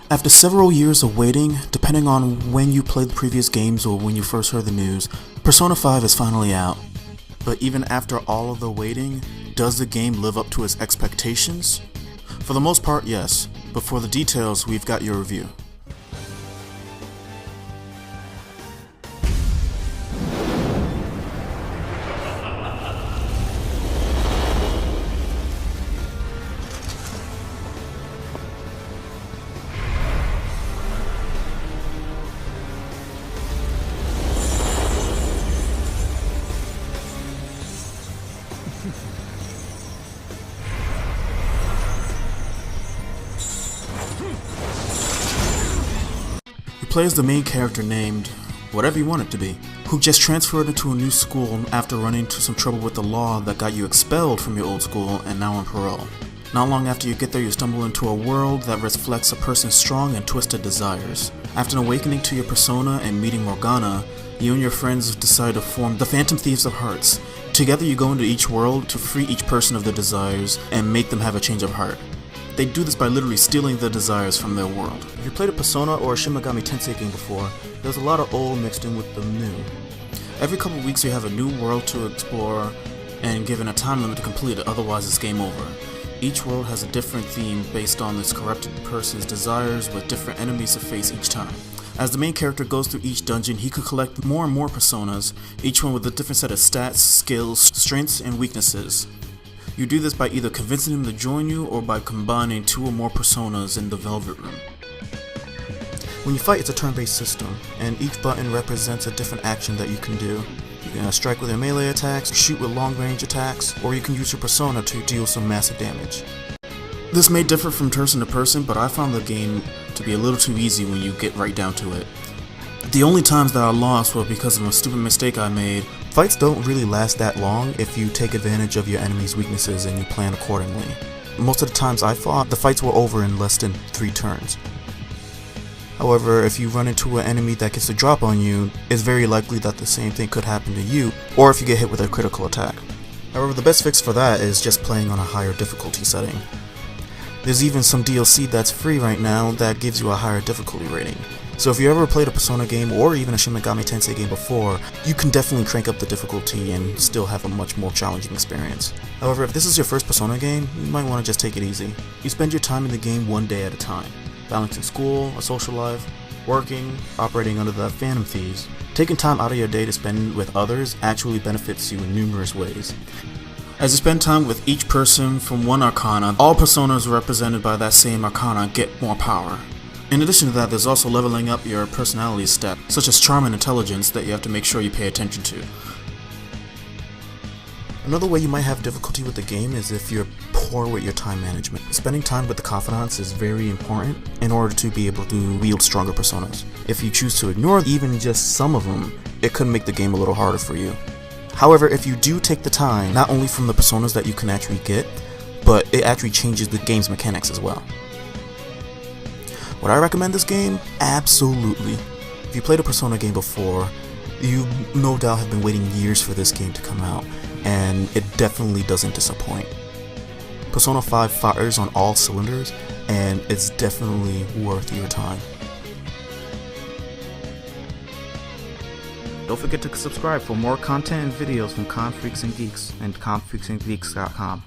After several years of waiting, depending on when you played the previous games or when you first heard the news, Persona 5 is finally out. But even after all of the waiting, does the game live up to its expectations? For the most part, yes, but for the details, we've got your review. You play as the main character named whatever you want it to be, who just transferred into a new school after running into some trouble with the law that got you expelled from your old school and now on parole. Not long after you get there, you stumble into a world that reflects a person's strong and twisted desires. After an awakening to your persona and meeting Morgana, you and your friends decide to form the Phantom Thieves of Hearts. Together you go into each world to free each person of their desires and make them have a change of heart. They do this by literally stealing the desires from their world. If you played a Persona or a Shin Megami Tensei game before, there's a lot of old mixed in with the new. Every couple of weeks you have a new world to explore and given a time limit to complete it, otherwise it's game over. Each world has a different theme based on this corrupted person's desires with different enemies to face each time. As the main character goes through each dungeon, he could collect more and more personas, each one with a different set of stats, skills, strengths, and weaknesses. You do this by either convincing him to join you or by combining two or more personas in the Velvet Room. When you fight, it's a turn-based system, and each button represents a different action that you can do. You can strike with your melee attacks, shoot with long-range attacks, or you can use your persona to deal some massive damage. This may differ from person to person, but I found the game to be a little too easy when you get right down to it. The only times that I lost were because of a stupid mistake I made. Fights don't really last that long if you take advantage of your enemy's weaknesses and you plan accordingly. Most of the times I fought, the fights were over in less than 3 turns. However, if you run into an enemy that gets a drop on you, it's very likely that the same thing could happen to you, or if you get hit with a critical attack. However, the best fix for that is just playing on a higher difficulty setting. There's even some DLC that's free right now that gives you a higher difficulty rating. So if you ever played a Persona game or even a Shin Megami Tensei game before, you can definitely crank up the difficulty and still have a much more challenging experience. However, if this is your first Persona game, you might want to just take it easy. You spend your time in the game one day at a time, balancing school, a social life, working, operating under the Phantom Thieves. Taking time out of your day to spend with others actually benefits you in numerous ways. As you spend time with each person from one arcana, all personas represented by that same arcana get more power. In addition to that, there's also leveling up your personality stat, such as charm and intelligence, that you have to make sure you pay attention to. Another way you might have difficulty with the game is if you're poor with your time management. Spending time with the confidants is very important in order to be able to wield stronger personas. If you choose to ignore even just some of them, it could make the game a little harder for you. However, if you do take the time, not only from the personas that you can actually get, but it actually changes the game's mechanics as well. Would I recommend this game? Absolutely. If you played a Persona game before, you no doubt have been waiting years for this game to come out, and it definitely doesn't disappoint. Persona 5 fires on all cylinders, and it's definitely worth your time. Don't forget to subscribe for more content and videos from Con Freaks and Geeks and ConFreaksandGeeks.com.